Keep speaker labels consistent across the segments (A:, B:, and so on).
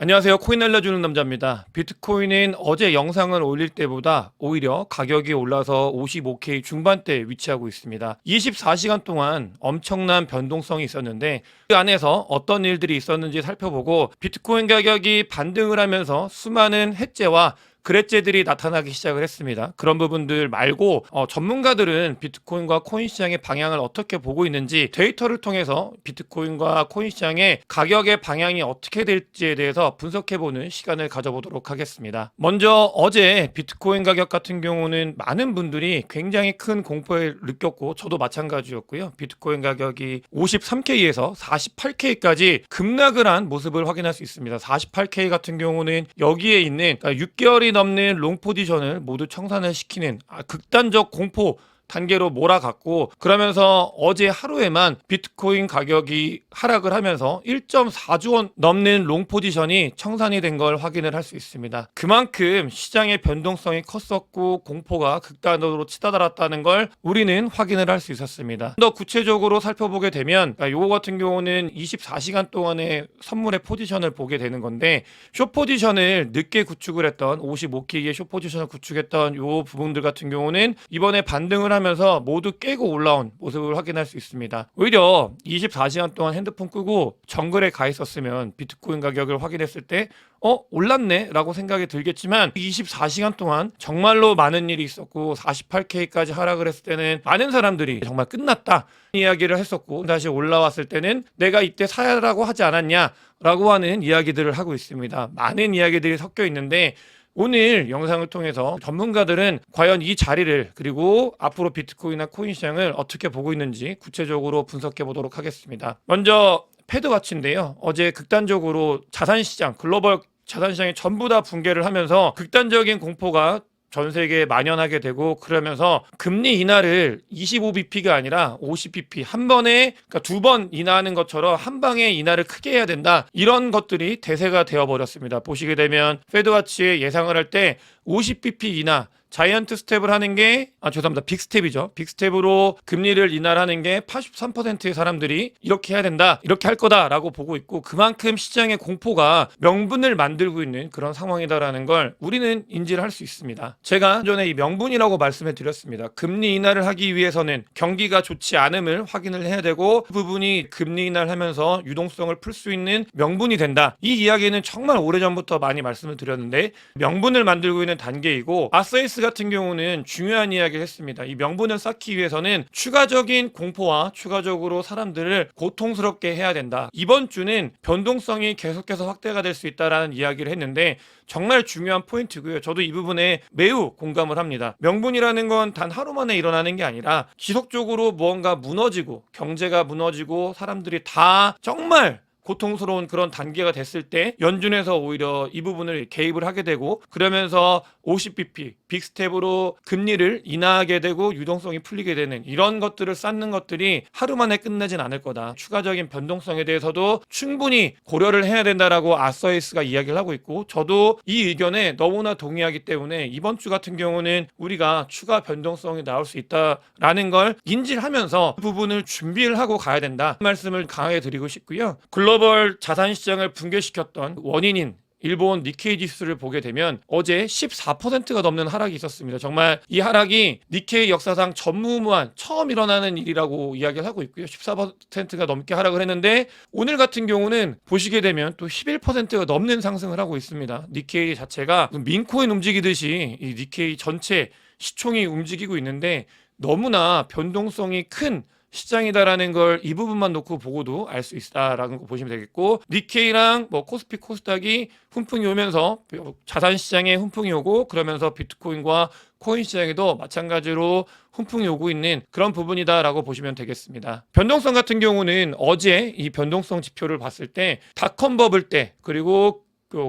A: 안녕하세요. 코인 알려주는 남자입니다. 비트코인은 어제 영상을 올릴 때보다 오히려 가격이 올라서 55K 중반대에 위치하고 있습니다. 24시간 동안 엄청난 변동성이 있었는데 그 안에서 어떤 일들이 있었는지 살펴보고 비트코인 가격이 반등을 하면서 수많은 해제와 그레제들이 나타나기 시작을 했습니다. 그런 부분들 말고 전문가들은 비트코인과 코인 시장의 방향을 어떻게 보고 있는지 데이터를 통해서 비트코인과 코인 시장의 가격의 방향이 어떻게 될지에 대해서 분석해보는 시간을 가져보도록 하겠습니다. 먼저 어제 비트코인 가격 같은 경우는 많은 분들이 굉장히 큰 공포를 느꼈고 저도 마찬가지였고요. 비트코인 가격이 53K에서 48K까지 급락을 한 모습을 확인할 수 있습니다. 48K 같은 경우는 여기에 있는 6개월이 넘는 롱 포지션을 모두 청산을 시키는 극단적 공포 단계로 몰아갔고, 그러면서 어제 하루에만 비트코인 가격이 하락을 하면서 1.4조 원 넘는 롱 포지션이 청산이 된 걸 확인을 할 수 있습니다. 그만큼 시장의 변동성이 컸었고 공포가 극단으로 치닫았다는 걸 우리는 확인을 할 수 있었습니다. 더 구체적으로 살펴보게 되면 요거 같은 경우는 24시간 동안의 선물의 포지션을 보게 되는 건데, 숏 포지션을 늦게 구축을 했던 55K의 숏 포지션을 구축했던 요 부분들 같은 경우는 이번에 반등을 하면서 모두 깨고 올라온 모습을 확인할 수 있습니다. 오히려 24시간 동안 핸드폰 끄고 정글에 가 있었으면 비트코인 가격을 확인했을 때 올랐네 라고 생각이 들겠지만 24시간 동안 정말로 많은 일이 있었고 48K까지 하락을 했을 때는 많은 사람들이 정말 끝났다 이야기를 했었고, 다시 올라왔을 때는 내가 이때 사야라고 하지 않았냐 라고 하는 이야기들을 하고 있습니다. 많은 이야기들이 섞여 있는데 오늘 영상을 통해서 전문가들은 과연 이 자리를 그리고 앞으로 비트코인이나 코인 시장을 어떻게 보고 있는지 구체적으로 분석해 보도록 하겠습니다. 먼저 패드와치인데요. 어제 극단적으로 자산시장, 글로벌 자산시장이 전부 다 붕괴를 하면서 극단적인 공포가 전 세계에 만연하게 되고, 그러면서 금리 인하를 25bp가 아니라 50bp 한 번에, 그러니까 두 번 인하하는 것처럼 한 방에 인하를 크게 해야 된다, 이런 것들이 대세가 되어버렸습니다. 보시게 되면 패드와치의 예상을 할 때 50bp 인하, 자이언트 스텝을 하는 게 죄송합니다. 빅스텝이죠. 빅스텝으로 금리를 인하를 하는 게 83%의 사람들이 이렇게 해야 된다, 이렇게 할 거다라고 보고 있고, 그만큼 시장의 공포가 명분을 만들고 있는 그런 상황이다라는 걸 우리는 인지를 할 수 있습니다. 제가 전에 이 명분이라고 말씀을 드렸습니다. 금리 인하를 하기 위해서는 경기가 좋지 않음을 확인을 해야 되고, 그 부분이 금리 인하를 하면서 유동성을 풀 수 있는 명분이 된다. 이 이야기는 정말 오래전부터 많이 말씀을 드렸는데 명분을 만들고 있는 단계이고, 아서이스 같은 경우는 중요한 이야기를 했습니다. 이 명분을 쌓기 위해서는 추가적인 공포와 추가적으로 사람들을 고통스럽게 해야 된다. 이번 주는 변동성이 계속해서 확대가 될 수 있다라는 이야기를 했는데 정말 중요한 포인트고요. 저도 이 부분에 매우 공감을 합니다. 명분이라는 건 단 하루 만에 일어나는 게 아니라 지속적으로 무언가 무너지고 경제가 무너지고 사람들이 다 정말 고통스러운 그런 단계가 됐을 때 연준에서 오히려 이 부분을 개입을 하게 되고, 그러면서 50bp 빅스텝으로 금리를 인하하게 되고 유동성이 풀리게 되는 이런 것들을 쌓는 것들이 하루 만에 끝나진 않을 거다. 추가적인 변동성에 대해서도 충분히 고려를 해야 된다라고 아서이스가 이야기를 하고 있고, 저도 이 의견에 너무나 동의하기 때문에 이번 주 같은 경우는 우리가 추가 변동성이 나올 수 있다라는 걸 인지를 하면서 그 부분을 준비를 하고 가야 된다 말씀을 강하게 드리고 싶고요. 글로벌 자산시장을 붕괴시켰던 원인인 일본 니케이 지수를 보게 되면 어제 14%가 넘는 하락이 있었습니다. 정말 이 하락이 니케이 역사상 전무후무한 처음 일어나는 일이라고 이야기를 하고 있고요. 14%가 넘게 하락을 했는데 오늘 같은 경우는 보시게 되면 또 11%가 넘는 상승을 하고 있습니다. 니케이 자체가 민코인 움직이듯이 이 니케이 전체 시총이 움직이고 있는데 너무나 변동성이 큰 시장이다라는 걸 이 부분만 놓고 보고도 알 수 있다라는 거 보시면 되겠고, 니케이랑 코스피 코스닥이 훈풍이 오면서 자산 시장에 훈풍이 오고, 그러면서 비트코인과 코인 시장에도 마찬가지로 훈풍이 오고 있는 그런 부분이다라고 보시면 되겠습니다. 변동성 같은 경우는 어제 이 변동성 지표를 봤을 때 닷컴 버블 때, 그리고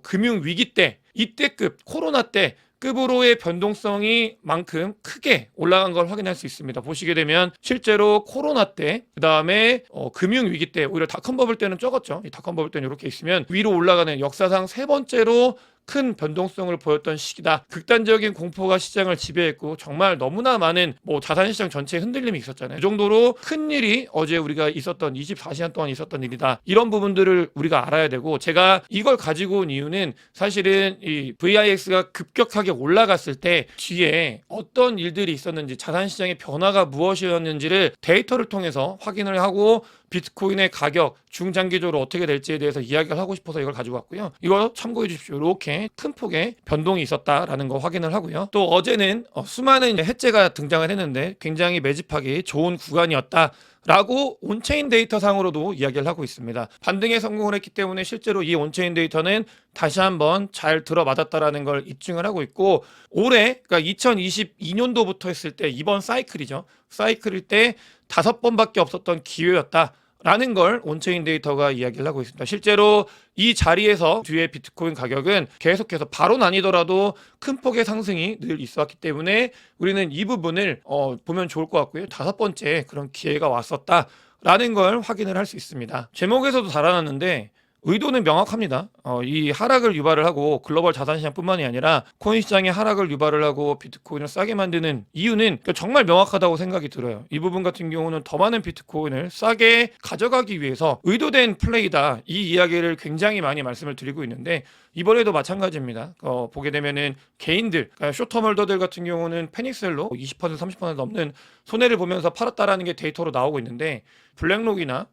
A: 금융 위기 때, 이때급 코로나 때 급으로의 변동성이 만큼 크게 올라간 걸 확인할 수 있습니다. 보시게 되면 실제로 코로나 때, 그 다음에 금융위기 때, 오히려 닷컴 버블 때는 적었죠. 이 닷컴 버블 때는 이렇게 있으면 위로 올라가는 역사상 세 번째로 큰 변동성을 보였던 시기다. 극단적인 공포가 시장을 지배했고 정말 너무나 많은 자산시장 전체에 흔들림이 있었잖아요. 그 정도로 큰 일이 어제 우리가 있었던 24시간 동안 있었던 일이다. 이런 부분들을 우리가 알아야 되고, 제가 이걸 가지고 온 이유는 사실은 이 VIX가 급격하게 올라갔을 때 뒤에 어떤 일들이 있었는지, 자산시장의 변화가 무엇이었는지를 데이터를 통해서 확인을 하고 비트코인의 가격 중장기적으로 어떻게 될지에 대해서 이야기를 하고 싶어서 이걸 가지고 왔고요. 이거 참고해 주십시오. 이렇게 큰 폭의 변동이 있었다라는 거 확인을 하고요. 또 어제는 수많은 해제가 등장을 했는데 굉장히 매집하기 좋은 구간이었다 라고 온체인 데이터 상으로도 이야기를 하고 있습니다. 반등에 성공을 했기 때문에 실제로 이 온체인 데이터는 다시 한번 잘 들어맞았다라는 걸 입증을 하고 있고, 올해 그러니까 2022년도부터 했을 때 이번 사이클이죠. 사이클일 때 5번밖에 없었던 기회였다 라는 걸 온체인 데이터가 이야기를 하고 있습니다. 실제로 이 자리에서 뒤에 비트코인 가격은 계속해서 바로는 아니더라도 큰 폭의 상승이 늘 있었기 때문에 우리는 이 부분을 보면 좋을 것 같고요. 5번째 그런 기회가 왔었다라는 걸 확인을 할 수 있습니다. 제목에서도 달아놨는데 의도는 명확합니다. 이 하락을 유발을 하고 글로벌 자산시장뿐만이 아니라 코인 시장의 하락을 유발을 하고 비트코인을 싸게 만드는 이유는 정말 명확하다고 생각이 들어요. 이 부분 같은 경우는 더 많은 비트코인을 싸게 가져가기 위해서 의도된 플레이다, 이 이야기를 굉장히 많이 말씀을 드리고 있는데, 이번에도 마찬가지입니다. 보게 되면은 개인들, 그러니까 쇼텀 홀더들 같은 경우는 패닉셀로 20% 30% 넘는 손해를 보면서 팔았다라는 게 데이터로 나오고 있는데, 블랙록이나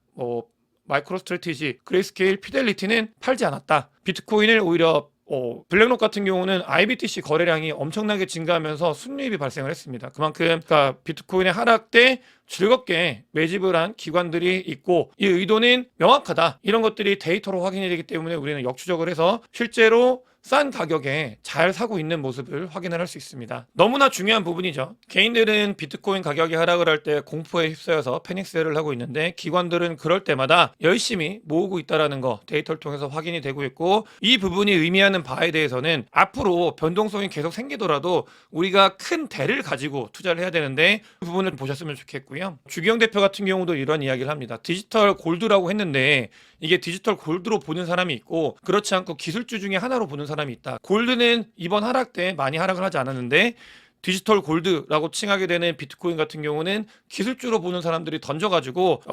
A: 마이크로 스트래티지, 그레이스케일, 피델리티는 팔지 않았다. 비트코인을 오히려 블랙록 같은 경우는 IBTC 거래량이 엄청나게 증가하면서 순이익이 발생을 했습니다. 그만큼 그러니까 비트코인의 하락 때 즐겁게 매집을 한 기관들이 있고, 이 의도는 명확하다. 이런 것들이 데이터로 확인이 되기 때문에 우리는 역추적을 해서 실제로 싼 가격에 잘 사고 있는 모습을 확인을 할 수 있습니다. 너무나 중요한 부분이죠. 개인들은 비트코인 가격이 하락을 할 때 공포에 휩싸여서 패닉셀을 하고 있는데, 기관들은 그럴 때마다 열심히 모으고 있다는 거 데이터를 통해서 확인이 되고 있고, 이 부분이 의미하는 바에 대해서는 앞으로 변동성이 계속 생기더라도 우리가 큰 대를 가지고 투자를 해야 되는데, 그 부분을 보셨으면 좋겠고요. 주기영 대표 같은 경우도 이런 이야기를 합니다. 디지털 골드라고 했는데 이게 디지털 골드로 보는 사람이 있고 그렇지 않고 기술주 중에 하나로 보는 사람이 있다. 골드는 이번 하락 때 많이 하락을 하지 않았는데 디지털 골드라고 칭하게 되는 비트코인 같은 경우는 기술주로 보는 사람들이 던져가지고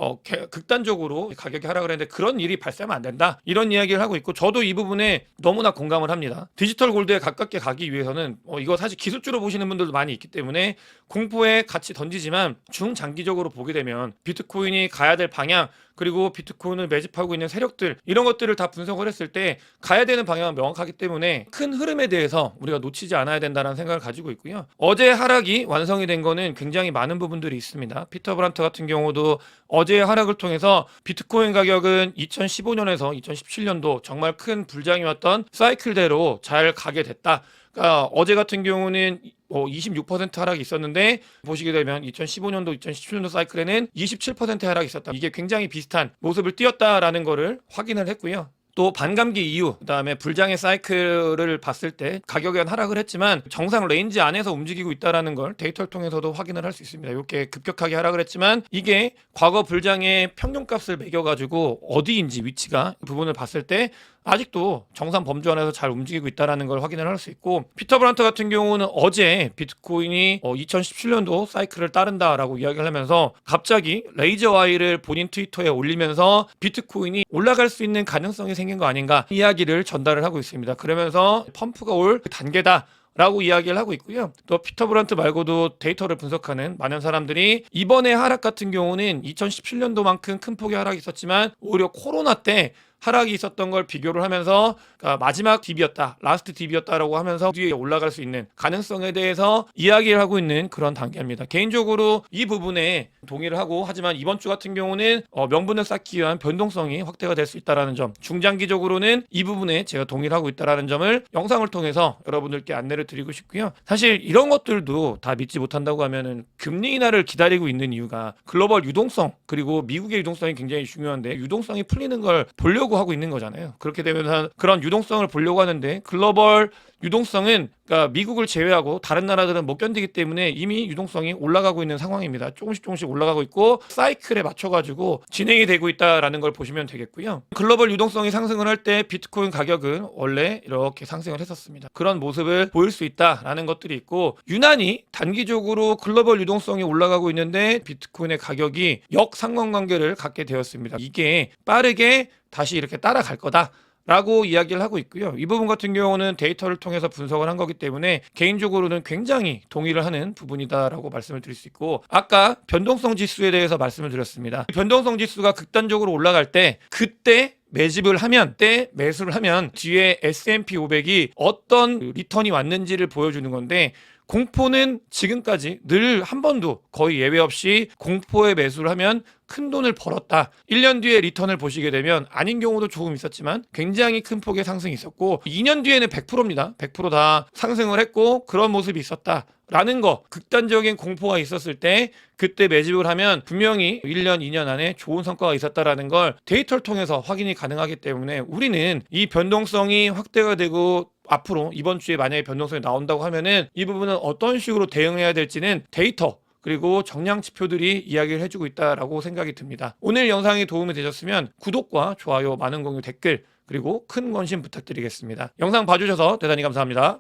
A: 극단적으로 가격이 하락을 했는데, 그런 일이 발생하면 안 된다, 이런 이야기를 하고 있고, 저도 이 부분에 너무나 공감을 합니다. 디지털 골드에 가깝게 가기 위해서는 이거 사실 기술주로 보시는 분들도 많이 있기 때문에 공포에 같이 던지지만 중장기적으로 보게 되면 비트코인이 가야 될 방향, 그리고 비트코인을 매집하고 있는 세력들, 이런 것들을 다 분석을 했을 때 가야 되는 방향은 명확하기 때문에 큰 흐름에 대해서 우리가 놓치지 않아야 된다는 생각을 가지고 있고요. 어제 하락이 완성이 된 거는 굉장히 많은 부분들이 있습니다. 피터 브란트 같은 경우도 어제의 하락을 통해서 비트코인 가격은 2015년에서 2017년도 정말 큰 불장이었던 사이클대로 잘 가게 됐다. 그러니까 어제 같은 경우는 26% 하락이 있었는데, 보시게 되면 2015년도, 2017년도 사이클에는 27% 하락이 있었다. 이게 굉장히 비슷한 모습을 띄었다라는 거를 확인을 했고요. 또 반감기 이후, 그다음에 불장의 사이클을 봤을 때 가격이 하락을 했지만 정상 레인지 안에서 움직이고 있다라는 걸 데이터를 통해서도 확인을 할 수 있습니다. 이렇게 급격하게 하락을 했지만 이게 과거 불장의 평균값을 매겨가지고 어디인지 위치가 부분을 봤을 때 아직도 정상 범주 안에서 잘 움직이고 있다는 걸 확인을 할 수 있고, 피터 브란트 같은 경우는 어제 비트코인이 2017년도 사이클을 따른다라고 이야기를 하면서 갑자기 레이저 Y를 본인 트위터에 올리면서 비트코인이 올라갈 수 있는 가능성이 생긴 거 아닌가 이야기를 전달을 하고 있습니다. 그러면서 펌프가 올 단계다 라고 이야기를 하고 있고요. 또 피터 브란트 말고도 데이터를 분석하는 많은 사람들이 이번에 하락 같은 경우는 2017년도만큼 큰 폭의 하락이 있었지만 오히려 코로나 때 하락이 있었던 걸 비교를 하면서 마지막 딥이었다, 라스트 딥이었다라고 하면서 뒤에 올라갈 수 있는 가능성에 대해서 이야기를 하고 있는 그런 단계입니다. 개인적으로 이 부분에 동의를 하고, 하지만 이번 주 같은 경우는 명분을 쌓기 위한 변동성이 확대가 될 수 있다는 점, 중장기적으로는 이 부분에 제가 동의를 하고 있다는 점을 영상을 통해서 여러분들께 안내를 드리고 싶고요. 사실 이런 것들도 다 믿지 못한다고 하면은 금리 인하를 기다리고 있는 이유가 글로벌 유동성, 그리고 미국의 유동성이 굉장히 중요한데 유동성이 풀리는 걸 보려고 하고 있는 거잖아요. 그렇게 되면 그런 유동성을 보려고 하는데 글로벌 유동성은 그러니까 미국을 제외하고 다른 나라들은 못 견디기 때문에 이미 유동성이 올라가고 있는 상황입니다. 조금씩 올라가고 있고 사이클에 맞춰가지고 진행이 되고 있다라는 걸 보시면 되겠고요. 글로벌 유동성이 상승을 할 때 비트코인 가격은 원래 이렇게 상승을 했었습니다. 그런 모습을 보일 수 있다라는 것들이 있고, 유난히 단기적으로 글로벌 유동성이 올라가고 있는데 비트코인의 가격이 역상관관계를 갖게 되었습니다. 이게 빠르게 다시 이렇게 따라갈 거다 라고 이야기를 하고 있고요. 이 부분 같은 경우는 데이터를 통해서 분석을 한 거기 때문에 개인적으로는 굉장히 동의를 하는 부분이다라고 말씀을 드릴 수 있고, 아까 변동성 지수에 대해서 말씀을 드렸습니다. 변동성 지수가 극단적으로 올라갈 때 그때 매집을 하면, 때 매수를 하면 뒤에 S&P 500이 어떤 리턴이 왔는지를 보여주는 건데, 공포는 지금까지 늘 한 번도 거의 예외 없이 공포에 매수를 하면 큰 돈을 벌었다. 1년 뒤에 리턴을 보시게 되면 아닌 경우도 조금 있었지만 굉장히 큰 폭의 상승이 있었고, 2년 뒤에는 100%입니다. 100%다 상승을 했고 그런 모습이 있었다. 라는 거, 극단적인 공포가 있었을 때 그때 매집을 하면 분명히 1년, 2년 안에 좋은 성과가 있었다라는 걸 데이터를 통해서 확인이 가능하기 때문에, 우리는 이 변동성이 확대가 되고 앞으로 이번 주에 만약에 변동성이 나온다고 하면은 이 부분은 어떤 식으로 대응해야 될지는 데이터 그리고 정량 지표들이 이야기를 해주고 있다라고 생각이 듭니다. 오늘 영상이 도움이 되셨으면 구독과 좋아요, 많은 공유, 댓글, 그리고 큰 관심 부탁드리겠습니다. 영상 봐주셔서 대단히 감사합니다.